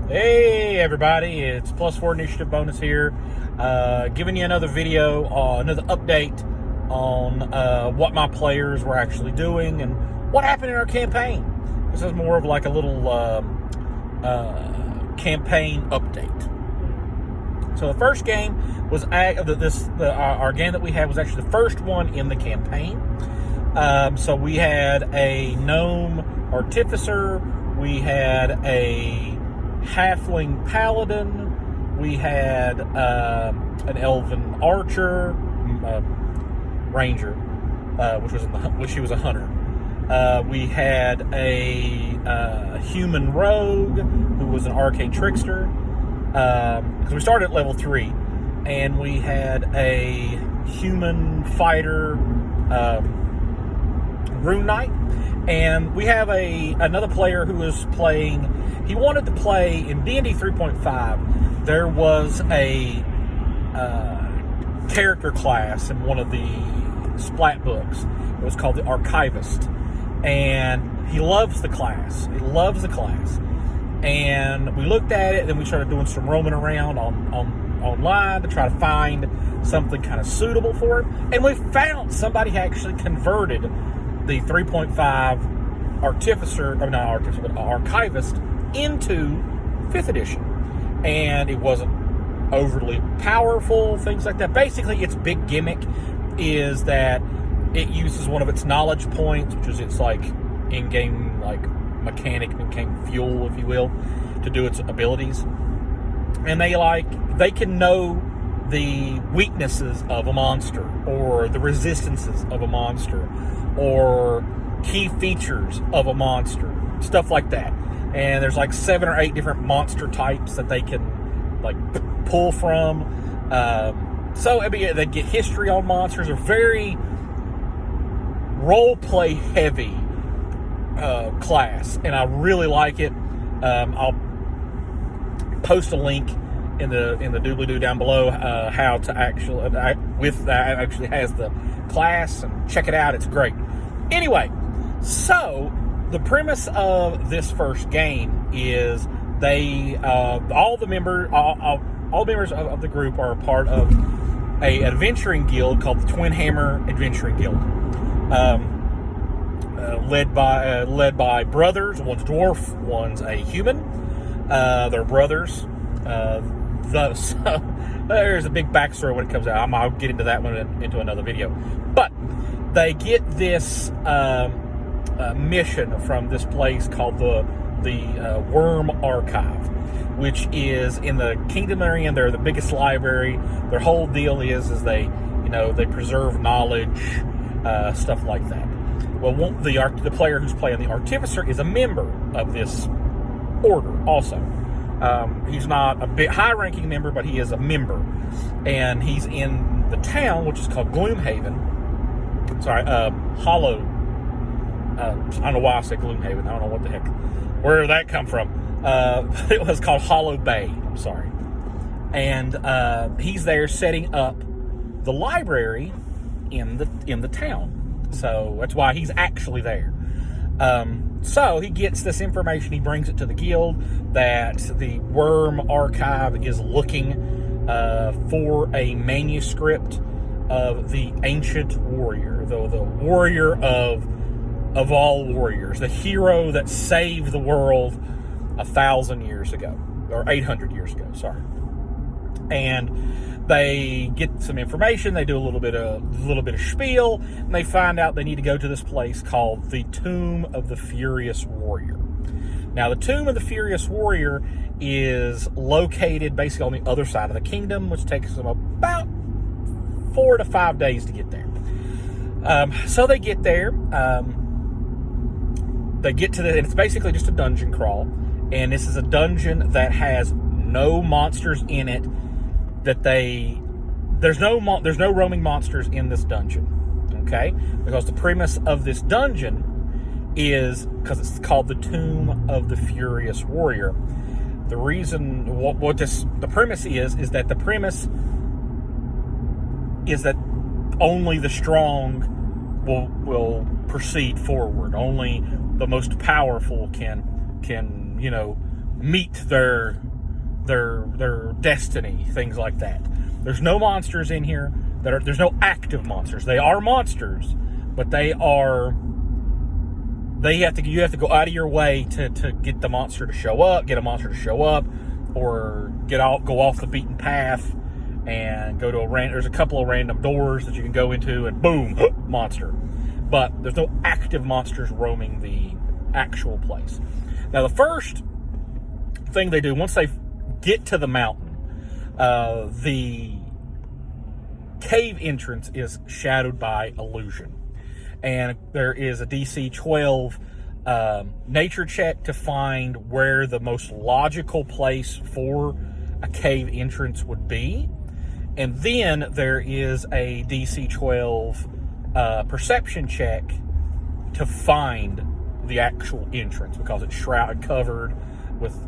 Hey everybody, it's Plus 4 Initiative Bonus here, giving you another video, another update on what my players were actually doing and what happened in our campaign. This is more of like a little campaign update. So the first game was our game that we had was actually the first one in the campaign. So we had a gnome artificer, we had a halfling paladin, we had an elven archer, ranger, which she was a hunter. We had a human rogue who was an arcane trickster, because we started at level 3, and we had a human fighter, rune knight, and we have another player who is playing. He wanted to play in D&D 3.5. There was a character class in one of the splat books. It was called the Archivist, and he loves the class. And we looked at it, and then we started doing some roaming around online to try to find something kind of suitable for him. And we found somebody actually converted the 3.5 Archivist into 5th edition. And it wasn't overly powerful, things like that. Basically, its big gimmick is that it uses one of its knowledge points, which is its like in-game like mechanic, in-game fuel, if you will, to do its abilities. And they can know the weaknesses of a monster, or the resistances of a monster, or key features of a monster, stuff like that. And there's like 7 or 8 different monster types that they can like pull from. So I mean, they get history on monsters. Are very role play heavy class, and I really like it. I'll post a link in the doobly-doo down below how to actually actually has the class, and check it out. It's great. Anyway, so the premise of this first game is all the members of the group are a part of an adventuring guild called the Twin Hammer Adventuring Guild, led by brothers. One's dwarf, one's a human. They're brothers. So there's a big backstory when it comes out. I'll get into that one into another video. But they get this mission from this place called the Worm Archive, which is in the Kingdom they're in. They're the biggest library. Their whole deal is they preserve knowledge, stuff like that. Well, the player who's playing the Artificer is a member of this order also. He's not a bit high-ranking member, but he is a member, and he's in the town, which is called Gloomhaven. Hollow. I don't know why I said Gloomhaven. I don't know what the heck, where did that come from? It was called Hollow Bay. I'm sorry. And he's there setting up the library in the town. So that's why he's actually there. So he gets this information. He brings it to the guild that the Worm Archive is looking for a manuscript of the ancient warrior, the warrior of all warriors, the hero that saved the world 1,000 years ago, or 800 years ago, sorry. And they get some information. They do a little bit of spiel, and they find out they need to go to this place called the Tomb of the Furious Warrior. Now, the Tomb of the Furious Warrior is located basically on the other side of the kingdom, which takes them about 4 to 5 days to get there. So they get there. They get to and it's basically just a dungeon crawl. And this is a dungeon that has no monsters in it. There's no roaming monsters in this dungeon. Okay? Because the premise of this dungeon is, because it's called the Tomb of the Furious Warrior. The reason, the premise is that the premise is that only the strong will proceed forward. Only the most powerful can meet their destiny, things like that. There's no monsters in here. There's no active monsters. They are monsters, but you have to go out of your way to get the monster to show up, or go off the beaten path and go to there's a couple of random doors that you can go into, and boom, monster. But there's no active monsters roaming the actual place. Now, the first thing they do once they get to the mountain, the cave entrance is shadowed by illusion, and there is a DC 12 nature check to find where the most logical place for a cave entrance would be, and then there is a DC 12 perception check to find the actual entrance, because it's covered with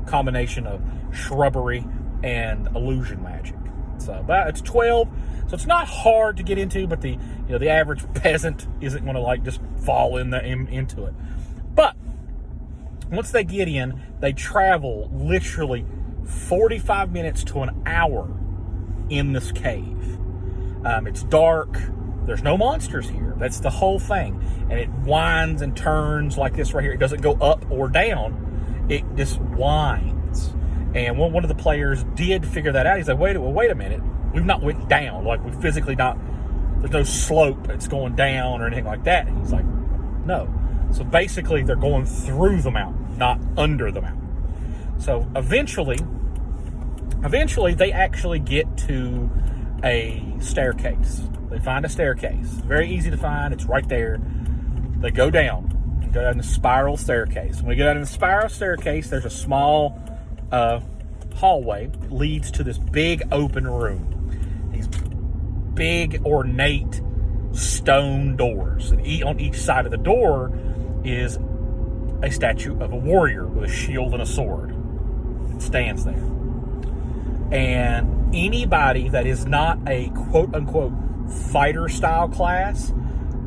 combination of shrubbery and illusion magic. So it's 12, so it's not hard to get into, but the average peasant isn't going to just fall into it. But once they get in, they travel literally 45 minutes to an hour in this cave. It's dark. There's no monsters here. That's the whole thing. And it winds and turns like this right here. It doesn't go up or down. It just winds. And one of the players did figure that out. He's like, wait a minute. We've not went down. We physically not, there's no slope that's going down or anything like that. And he's like, no. So basically they're going through the mountain, not under the mountain. So eventually they actually get to a staircase. They find a staircase. Very easy to find. It's right there. They go down the spiral staircase. When we get out in the spiral staircase, there's a small hallway that leads to this big open room. These big ornate stone doors. And on each side of the door is a statue of a warrior with a shield and a sword. It stands there. And anybody that is not a quote-unquote fighter style class,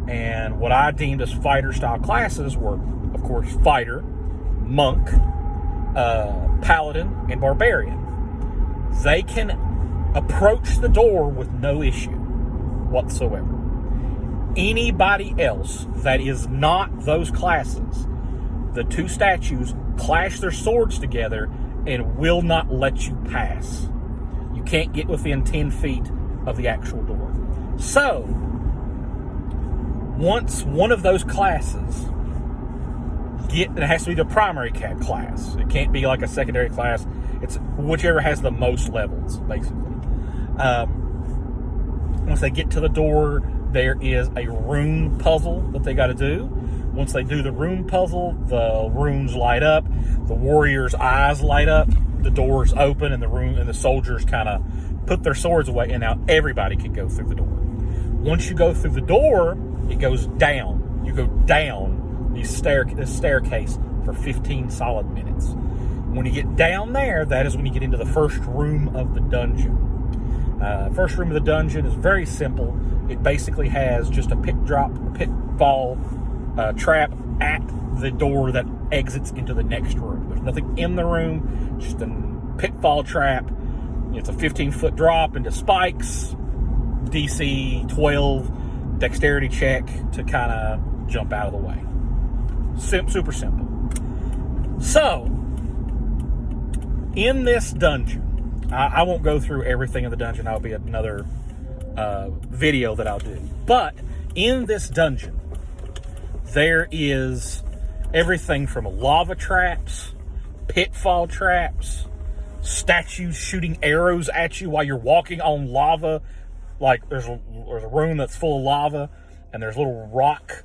and what I deemed as fighter style classes were, of course, fighter, monk, paladin, and barbarian. They can approach the door with no issue whatsoever. Anybody else that is not those classes, the two statues clash their swords together and will not let you pass. You can't get within 10 feet of the actual door. So, once one of those classes it has to be the primary class. It can't be like a secondary class. It's whichever has the most levels, basically. Once they get to the door, there is a rune puzzle that they got to do. Once they do the rune puzzle, the runes light up, the warrior's eyes light up, the doors open, and the soldiers kind of put their swords away, and now everybody can go through the door. Once you go through the door, it goes down. You go down this staircase for 15 solid minutes. When you get down there, that is when you get into the first room of the dungeon. First room of the dungeon is very simple. It basically has just a pitfall trap at the door that exits into the next room. There's nothing in the room, just a pitfall trap. It's a 15-foot drop into spikes, DC 12 dexterity check to kind of jump out of the way. Super simple. So, in this dungeon, I won't go through everything in the dungeon. That'll be another video that I'll do. But in this dungeon, there is everything from lava traps, pitfall traps, statues shooting arrows at you while you're walking on lava. Like there's a room that's full of lava, and there's little rock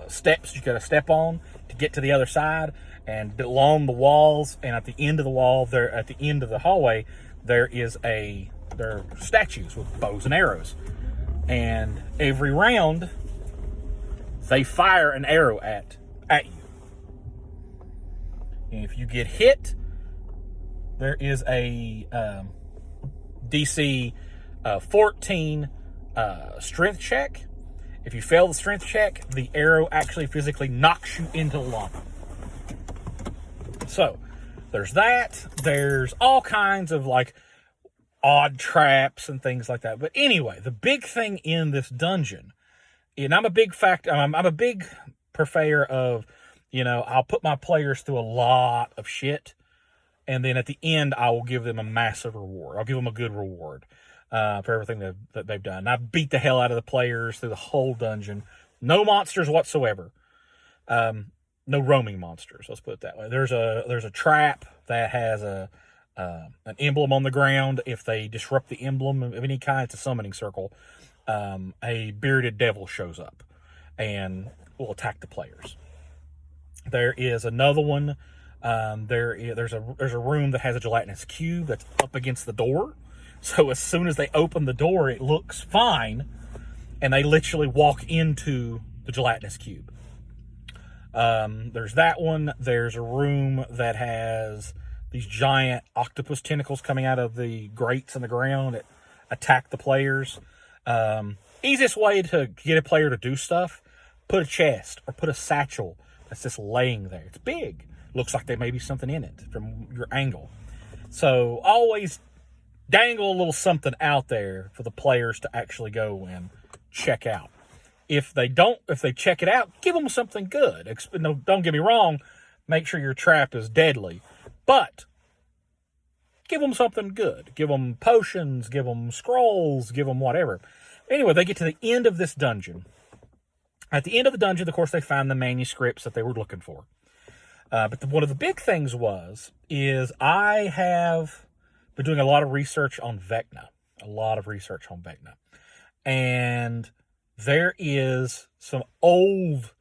steps you got to step on to get to the other side. And along the walls and at the end of the wall, there at the end of the hallway, there are statues with bows and arrows. And every round, they fire an arrow at you. And if you get hit, there is a DC 14 strength check. If you fail the strength check, the arrow actually physically knocks you into the lava. So, there's that. There's all kinds of like odd traps and things like that. But anyway, the big thing in this dungeon, and I'm a big purveyor of, I'll put my players through a lot of shit, and then at the end, I will give them a massive reward. I'll give them a good reward for everything that they've done. And I beat the hell out of the players through the whole dungeon. No monsters whatsoever. No roaming monsters. Let's put it that way. There's a trap that has an emblem on the ground. If they disrupt the emblem of any kind, it's a summoning circle. A bearded devil shows up and will attack the players. There is another one. There's a room that has a gelatinous cube that's up against the door. So as soon as they open the door, it looks fine, and they literally walk into the gelatinous cube. There's that one. There's a room that has these giant octopus tentacles coming out of the grates in the ground that attack the players. Easiest way to get a player to do stuff, put a chest or put a satchel that's just laying there. It's big. Looks like there may be something in it from your angle. So always dangle a little something out there for the players to actually go and check out. If they check it out, give them something good. No, don't get me wrong, make sure your trap is deadly, but give them something good. Give them potions, give them scrolls, give them whatever. Anyway, they get to the end of this dungeon. At the end of the dungeon, of course, they find the manuscripts that they were looking for. But one of the big things is I have been doing a lot of research on Vecna. And there is some old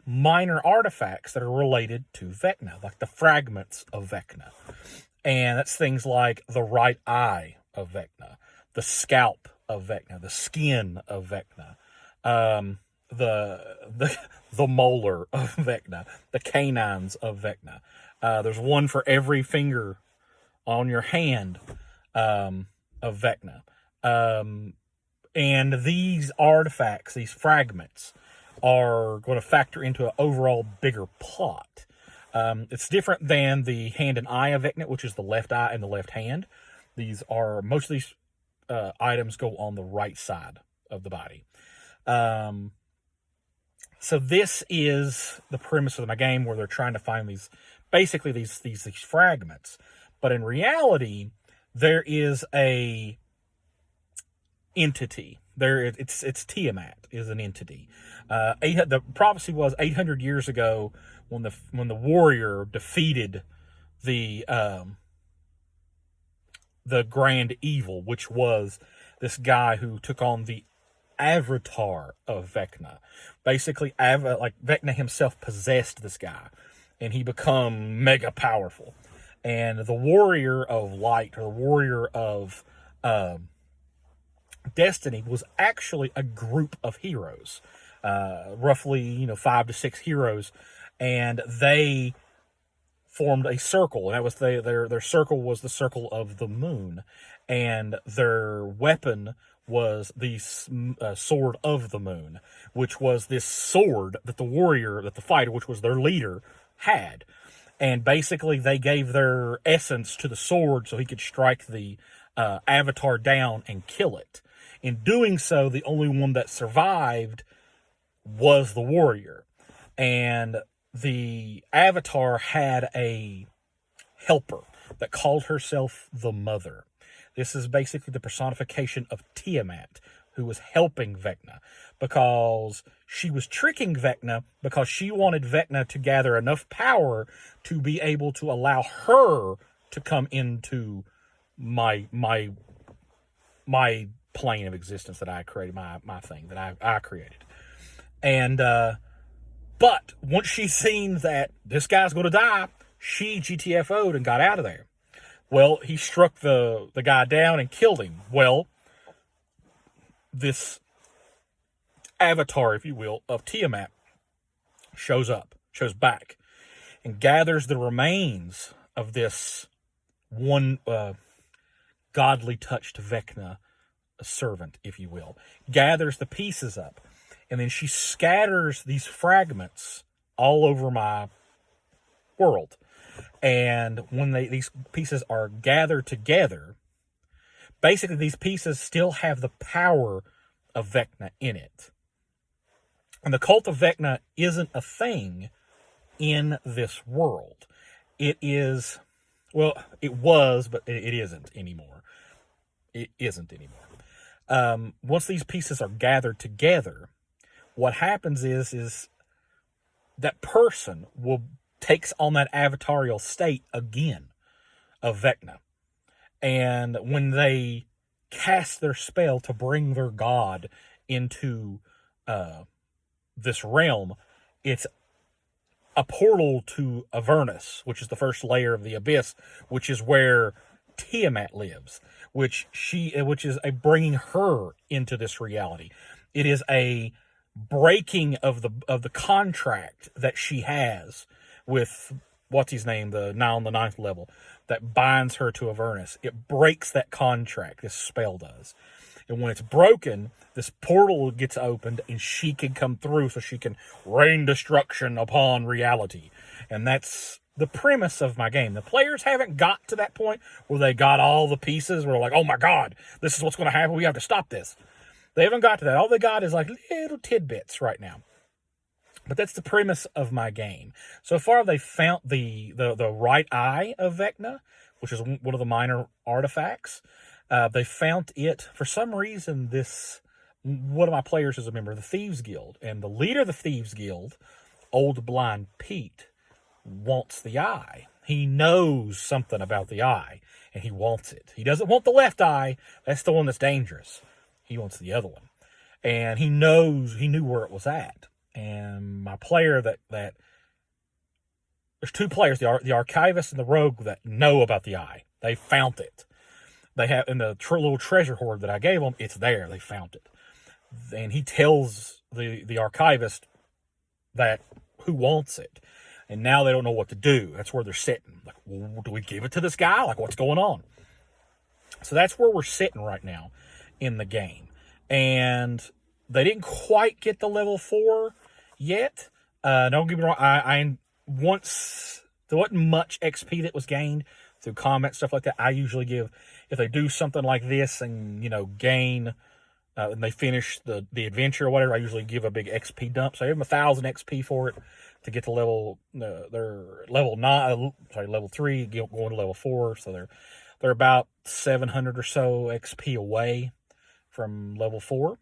minor artifacts that are related to Vecna, like the fragments of Vecna. And that's things like the right eye of Vecna, the scalp of Vecna, the skin of Vecna, the molar of Vecna, the canines of Vecna. There's one for every finger on your hand of Vecna. And these artifacts, these fragments, are going to factor into an overall bigger plot. It's different than the hand and eye of Vecna, which is the left eye and the left hand. Most of these items go on the right side of the body. So this is the premise of my game, where they're trying to find these fragments. But in reality, there is a entity. It's Tiamat is an entity. The prophecy was 800 years ago when the warrior defeated the grand evil, which was this guy who took on the avatar of Vecna. Basically, Vecna himself possessed this guy, and he become mega powerful. And the warrior of light, or the warrior of destiny, was actually a group of heroes, roughly 5 to 6 heroes, and they formed a circle. And that was their circle was the circle of the moon, and their weapon was the sword of the moon, which was this sword that the fighter, which was their leader, had. And basically they gave their essence to the sword so he could strike the avatar down and kill it. In doing so, the only one that survived was the warrior. And the avatar had a helper that called herself the Mother. This is basically the personification of Tiamat, who was helping Vecna, because she was tricking Vecna because she wanted Vecna to gather enough power to be able to allow her to come into my plane of existence that I created, my thing that I created. And but once she's seen that this guy's going to die, she GTFO'd and got out of there. Well, he struck the guy down and killed him. Well, this avatar, if you will, of Tiamat shows back, and gathers the remains of this one godly touched Vecna servant, if you will. Gathers the pieces up, and then she scatters these fragments all over my world. And when these pieces are gathered together, basically these pieces still have the power of Vecna in it. And the cult of Vecna isn't a thing in this world. It is, well, it was, but it isn't anymore. It isn't anymore. Once these pieces are gathered together, what happens is that person takes on that avatarial state again of Vecna. And when they cast their spell to bring their god into this realm, it's a portal to Avernus, which is the first layer of the abyss, which is where Tiamat lives, which is a bringing her into this reality. It is a breaking of the contract that she has with what's his name, the now on the 9th level, that binds her to Avernus. It breaks that contract. This spell does. And when it's broken, this portal gets opened and she can come through so she can rain destruction upon reality. And that's the premise of my game. The players haven't got to that point where they got all the pieces where they're like, oh my God, this is what's going to happen. We have to stop this. They haven't got to that. All they got is like little tidbits right now. But that's the premise of my game. So far, they found the right eye of Vecna, which is one of the minor artifacts. They found it, for some reason, one of my players is a member of the Thieves Guild. And the leader of the Thieves Guild, Old Blind Pete, wants the eye. He knows something about the eye, and he wants it. He doesn't want the left eye. That's the one that's dangerous. He wants the other one. And he knew where it was at. And my player that there's two players, the archivist and the rogue, that know about the eye. They found it. They have in the little treasure hoard that I gave them. It's there. They found it, and he tells the archivist that who wants it, and now they don't know what to do. That's where they're sitting. Like, well, do we give it to this guy? Like, what's going on? So that's where we're sitting right now in the game, and they didn't quite get to level 4 yet. Don't get me wrong. Once there wasn't much XP that was gained through combat, stuff like that. I usually give, if they do something like this and, gain, and they finish the adventure or whatever, I usually give a big XP dump. So I give them 1,000 XP for it to get to level 3, going to level 4. So they're about 700 or so XP away from level 4.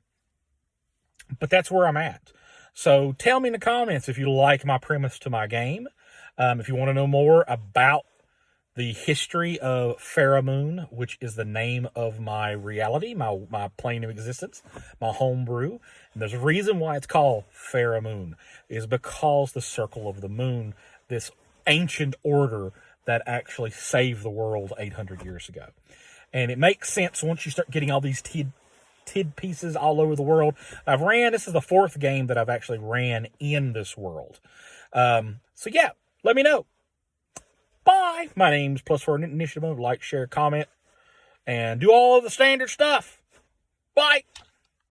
But that's where I'm at. So tell me in the comments if you like my premise to my game. If you want to know more about the history of Pheromoon, which is the name of my reality, my plane of existence, my homebrew. And there's a reason why it's called Pheromoon, is because the circle of the moon, this ancient order that actually saved the world 800 years ago. And it makes sense once you start getting all these tid pieces all over the world. This is the 4th game that I've actually ran in this world. So yeah, let me know. Bye. My name's +4 Initiative. Like, share, comment, and do all of the standard stuff. Bye.